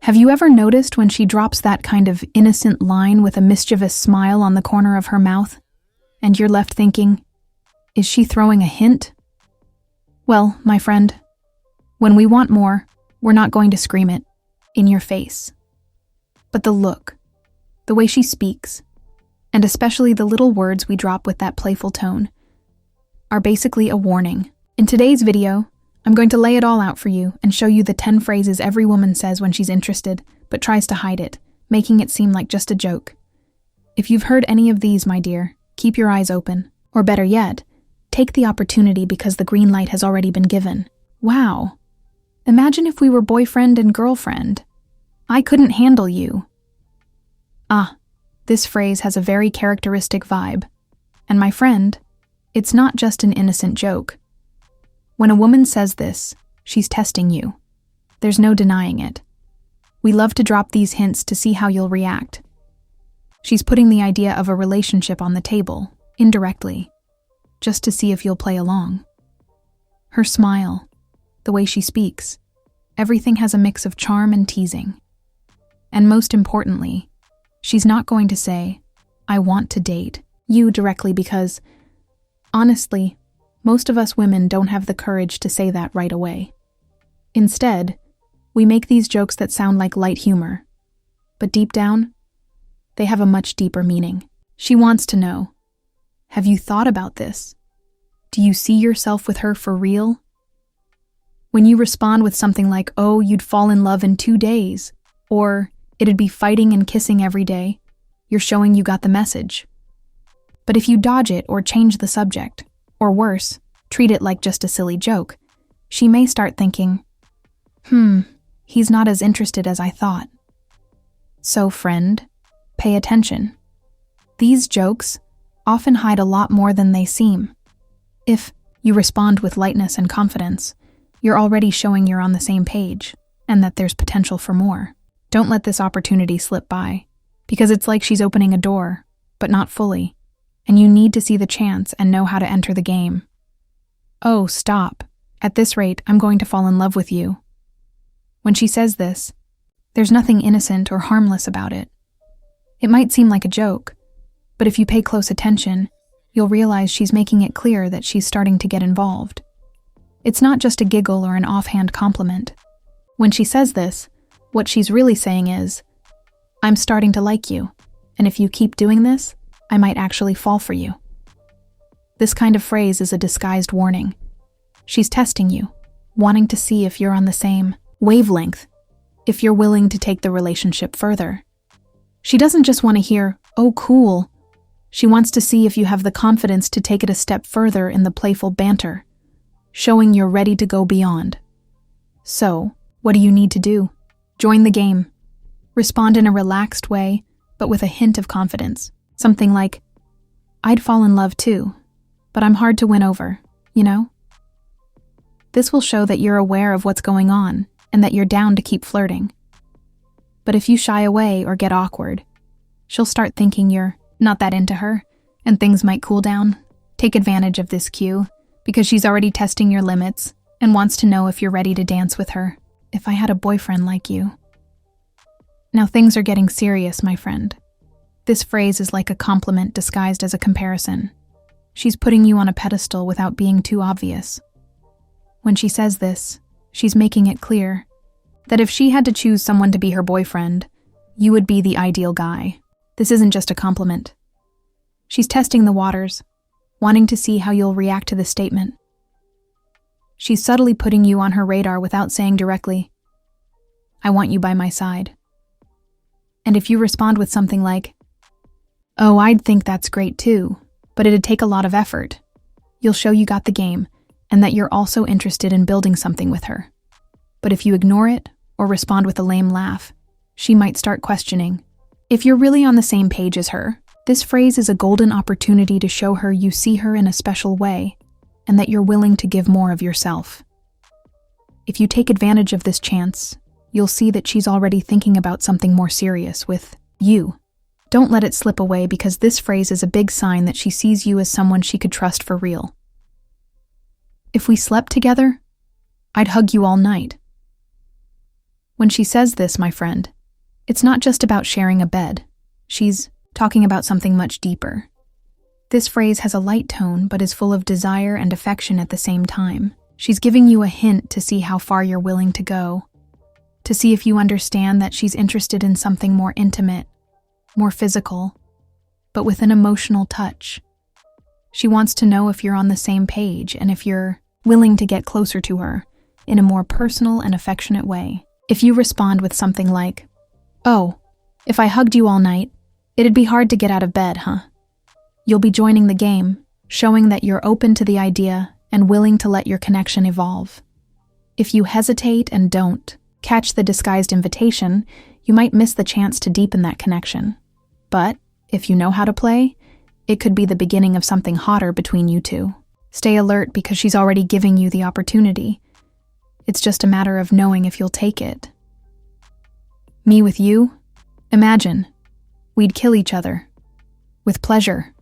Have you ever noticed when she drops that kind of innocent line with a mischievous smile on the corner of her mouth, and you're left thinking, is she throwing a hint? Well, my friend, when we want more, we're not going to scream it in your face. But the look, the way she speaks, and especially the little words we drop with that playful tone, are basically a warning. In today's video, I'm going to lay it all out for you and show you the 10 phrases every woman says when she's interested, but tries to hide it, making it seem like just a joke. If you've heard any of these, my dear, keep your eyes open. Or better yet, take the opportunity because the green light has already been given. Wow. Imagine if we were boyfriend and girlfriend. I couldn't handle you. This phrase has a very characteristic vibe. And my friend, it's not just an innocent joke. When a woman says this, she's testing you. There's no denying it. We love to drop these hints to see how you'll react. She's putting the idea of a relationship on the table, indirectly, just to see if you'll play along. Her smile, the way she speaks, everything has a mix of charm and teasing. And most importantly, she's not going to say, I want to date you directly because, honestly, most of us women don't have the courage to say that right away. Instead, we make these jokes that sound like light humor, but deep down, they have a much deeper meaning. She wants to know, have you thought about this? Do you see yourself with her for real? When you respond with something like, oh, you'd fall in love in 2 days, or it'd be fighting and kissing every day, you're showing you got the message. But if you dodge it or change the subject, or worse, treat it like just a silly joke, she may start thinking, he's not as interested as I thought. So, friend, pay attention. These jokes often hide a lot more than they seem. If you respond with lightness and confidence, you're already showing you're on the same page, and that there's potential for more. Don't let this opportunity slip by, because it's like she's opening a door, but not fully. And you need to see the chance and know how to enter the game. Oh, stop. At this rate, I'm going to fall in love with you. When she says this, there's nothing innocent or harmless about it. It might seem like a joke, but if you pay close attention, you'll realize she's making it clear that she's starting to get involved. It's not just a giggle or an offhand compliment. When she says this, what she's really saying is, I'm starting to like you, and if you keep doing this, I might actually fall for you. This kind of phrase is a disguised warning. She's testing you, wanting to see if you're on the same wavelength, if you're willing to take the relationship further. She doesn't just want to hear, oh cool. She wants to see if you have the confidence to take it a step further in the playful banter, showing you're ready to go beyond. So, what do you need to do? Join the game. Respond in a relaxed way, but with a hint of confidence. Something like, I'd fall in love too, but I'm hard to win over, you know? This will show that you're aware of what's going on and that you're down to keep flirting. But if you shy away or get awkward, she'll start thinking you're not that into her, and things might cool down. Take advantage of this cue, because she's already testing your limits and wants to know if you're ready to dance with her. If I had a boyfriend like you. Now things are getting serious, my friend. This phrase is like a compliment disguised as a comparison. She's putting you on a pedestal without being too obvious. When she says this, she's making it clear that if she had to choose someone to be her boyfriend, you would be the ideal guy. This isn't just a compliment. She's testing the waters, wanting to see how you'll react to this statement. She's subtly putting you on her radar without saying directly, I want you by my side. And if you respond with something like, oh, I'd think that's great too, but it'd take a lot of effort, you'll show you got the game and that you're also interested in building something with her. But if you ignore it or respond with a lame laugh, she might start questioning. If you're really on the same page as her, this phrase is a golden opportunity to show her you see her in a special way and that you're willing to give more of yourself. If you take advantage of this chance, you'll see that she's already thinking about something more serious with you. Don't let it slip away because this phrase is a big sign that she sees you as someone she could trust for real. If we slept together, I'd hug you all night. When she says this, my friend, it's not just about sharing a bed. She's talking about something much deeper. This phrase has a light tone but is full of desire and affection at the same time. She's giving you a hint to see how far you're willing to go, to see if you understand that she's interested in something more intimate, more physical, but with an emotional touch. She wants to know if you're on the same page and if you're willing to get closer to her in a more personal and affectionate way. If you respond with something like, "Oh, if I hugged you all night, it'd be hard to get out of bed, huh?" You'll be joining the game, showing that you're open to the idea and willing to let your connection evolve. If you hesitate and don't catch the disguised invitation, you might miss the chance to deepen that connection. But if you know how to play, it could be the beginning of something hotter between you two. Stay alert because she's already giving you the opportunity. It's just a matter of knowing if you'll take it. Me with you? Imagine. We'd kill each other. With pleasure.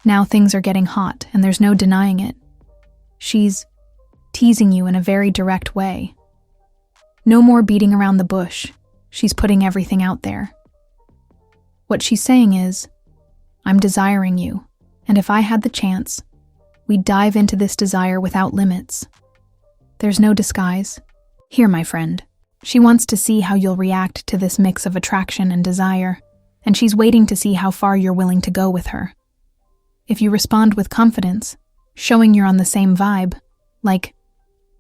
Now things are getting hot, and there's no denying it. She's teasing you in a very direct way. No more beating around the bush. She's putting everything out there. What she's saying is, I'm desiring you, and if I had the chance, we'd dive into this desire without limits. There's no disguise. Here, my friend. She wants to see how you'll react to this mix of attraction and desire, and she's waiting to see how far you're willing to go with her. If you respond with confidence, showing you're on the same vibe, like,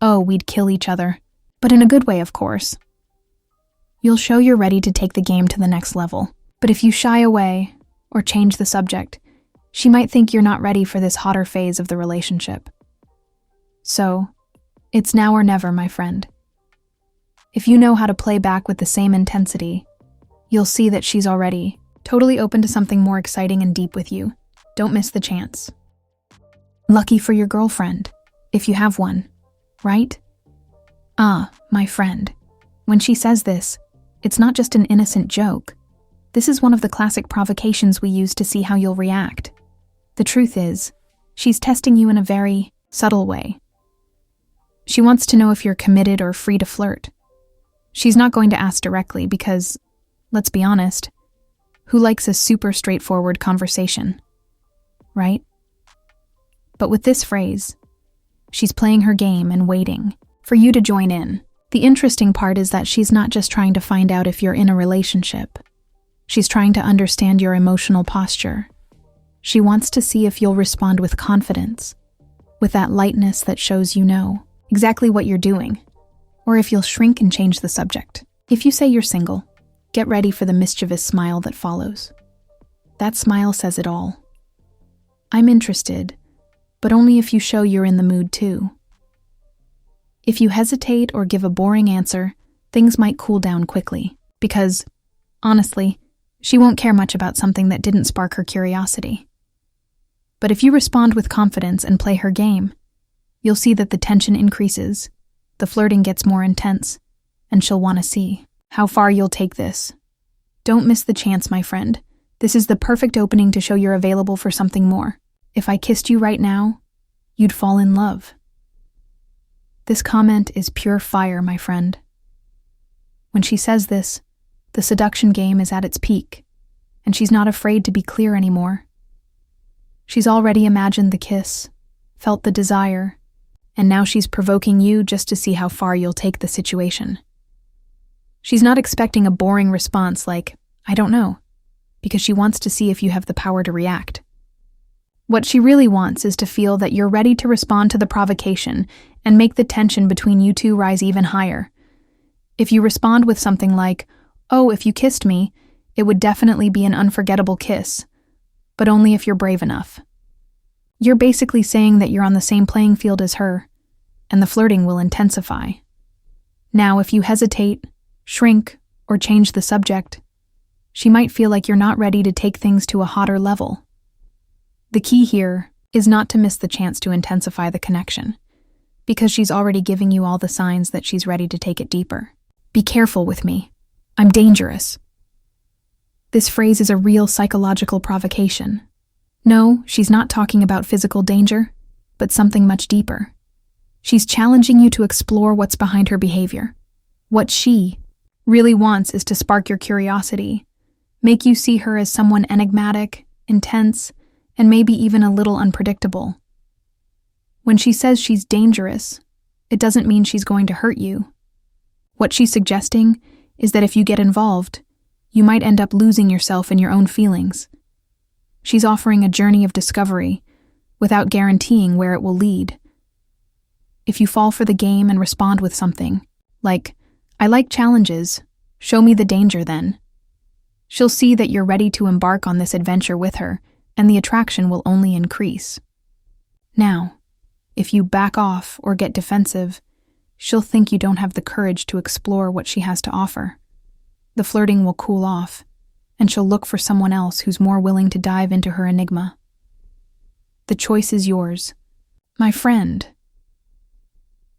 "Oh, we'd kill each other," but in a good way, of course, you'll show you're ready to take the game to the next level. But if you shy away or change the subject, she might think you're not ready for this hotter phase of the relationship. So, it's now or never, my friend. If you know how to play back with the same intensity, you'll see that she's already totally open to something more exciting and deep with you. Don't miss the chance. Lucky for your girlfriend, if you have one, right? Ah, my friend. When she says this, it's not just an innocent joke. This is one of the classic provocations we use to see how you'll react. The truth is, she's testing you in a very subtle way. She wants to know if you're committed or free to flirt. She's not going to ask directly because, let's be honest, who likes a super straightforward conversation? Right? But with this phrase, she's playing her game and waiting for you to join in. The interesting part is that she's not just trying to find out if you're in a relationship. She's trying to understand your emotional posture. She wants to see if you'll respond with confidence, with that lightness that shows you know exactly what you're doing, or if you'll shrink and change the subject. If you say you're single, get ready for the mischievous smile that follows. That smile says it all. I'm interested, but only if you show you're in the mood too. If you hesitate or give a boring answer, things might cool down quickly, because, honestly, she won't care much about something that didn't spark her curiosity. But if you respond with confidence and play her game, you'll see that the tension increases, the flirting gets more intense, and she'll want to see how far you'll take this. Don't miss the chance, my friend. This is the perfect opening to show you're available for something more. If I kissed you right now, you'd fall in love. This comment is pure fire, my friend. When she says this, the seduction game is at its peak, and she's not afraid to be clear anymore. She's already imagined the kiss, felt the desire, and now she's provoking you just to see how far you'll take the situation. She's not expecting a boring response like, "I don't know," because she wants to see if you have the power to react. What she really wants is to feel that you're ready to respond to the provocation and make the tension between you two rise even higher. If you respond with something like, "Oh, if you kissed me, it would definitely be an unforgettable kiss," but only if you're brave enough. You're basically saying that you're on the same playing field as her, and the flirting will intensify. Now, if you hesitate, shrink, or change the subject, she might feel like you're not ready to take things to a hotter level. The key here is not to miss the chance to intensify the connection, because she's already giving you all the signs that she's ready to take it deeper. Be careful with me. I'm dangerous. This phrase is a real psychological provocation. No, she's not talking about physical danger, but something much deeper. She's challenging you to explore what's behind her behavior. What she really wants is to spark your curiosity, make you see her as someone enigmatic, intense, and maybe even a little unpredictable. When she says she's dangerous, it doesn't mean she's going to hurt you. What she's suggesting is that if you get involved, you might end up losing yourself in your own feelings. She's offering a journey of discovery without guaranteeing where it will lead. If you fall for the game and respond with something, like, "I like challenges, show me the danger then," she'll see that you're ready to embark on this adventure with her, and the attraction will only increase. Now, if you back off or get defensive, she'll think you don't have the courage to explore what she has to offer. The flirting will cool off, and she'll look for someone else who's more willing to dive into her enigma. The choice is yours. My friend,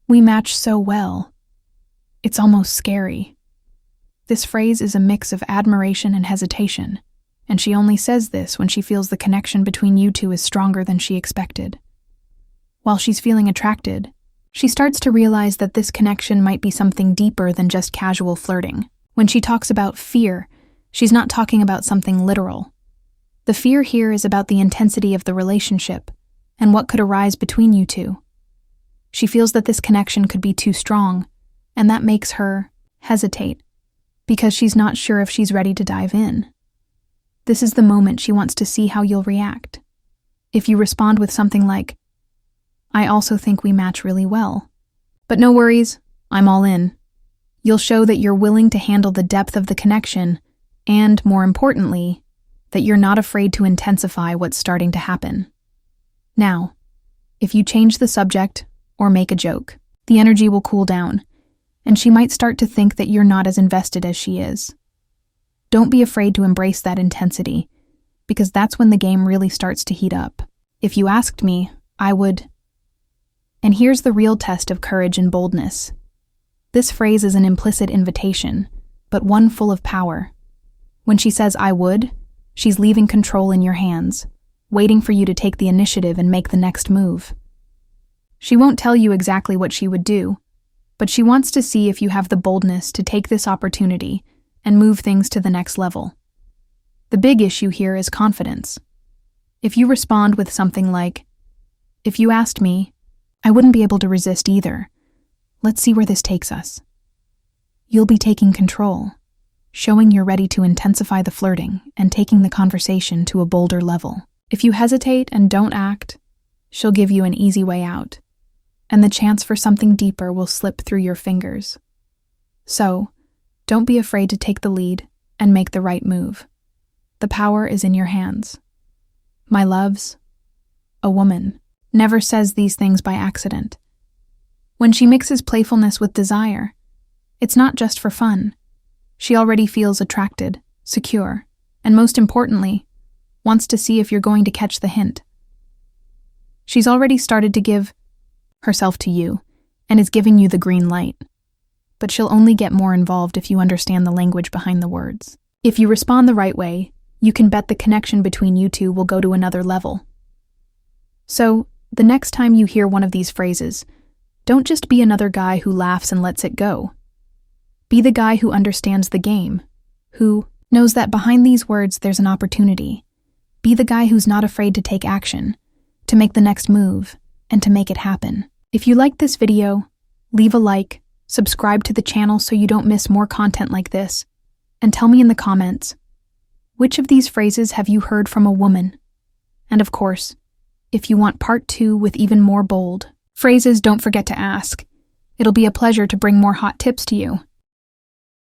we match so well. It's almost scary. This phrase is a mix of admiration and hesitation, and she only says this when she feels the connection between you two is stronger than she expected. While she's feeling attracted, she starts to realize that this connection might be something deeper than just casual flirting. When she talks about fear, she's not talking about something literal. The fear here is about the intensity of the relationship and what could arise between you two. She feels that this connection could be too strong, and that makes her hesitate because she's not sure if she's ready to dive in. This is the moment she wants to see how you'll react. If you respond with something like, "I also think we match really well, but no worries, I'm all in," you'll show that you're willing to handle the depth of the connection and, more importantly, that you're not afraid to intensify what's starting to happen. Now, if you change the subject or make a joke, the energy will cool down, and she might start to think that you're not as invested as she is. Don't be afraid to embrace that intensity, because that's when the game really starts to heat up. If you asked me, I would. And here's the real test of courage and boldness. This phrase is an implicit invitation, but one full of power. When she says "I would," she's leaving control in your hands, waiting for you to take the initiative and make the next move. She won't tell you exactly what she would do, but she wants to see if you have the boldness to take this opportunity and move things to the next level. The big issue here is confidence. If you respond with something like, "If you asked me, I wouldn't be able to resist either. Let's see where this takes us," you'll be taking control, showing you're ready to intensify the flirting and taking the conversation to a bolder level. If you hesitate and don't act, she'll give you an easy way out, and the chance for something deeper will slip through your fingers. So, don't be afraid to take the lead and make the right move. The power is in your hands. My loves, a woman never says these things by accident. When she mixes playfulness with desire, it's not just for fun. She already feels attracted, secure, and most importantly, wants to see if you're going to catch the hint. She's already started to give herself to you and is giving you the green light. But she'll only get more involved if you understand the language behind the words. If you respond the right way, you can bet the connection between you two will go to another level. So, the next time you hear one of these phrases, don't just be another guy who laughs and lets it go. Be the guy who understands the game, who knows that behind these words there's an opportunity. Be the guy who's not afraid to take action, to make the next move, and to make it happen. If you liked this video, leave a like, subscribe to the channel so you don't miss more content like this, and tell me in the comments, which of these phrases have you heard from a woman? And of course, if you want part 2 with even more bold phrases, don't forget to ask. It'll be a pleasure to bring more hot tips to you.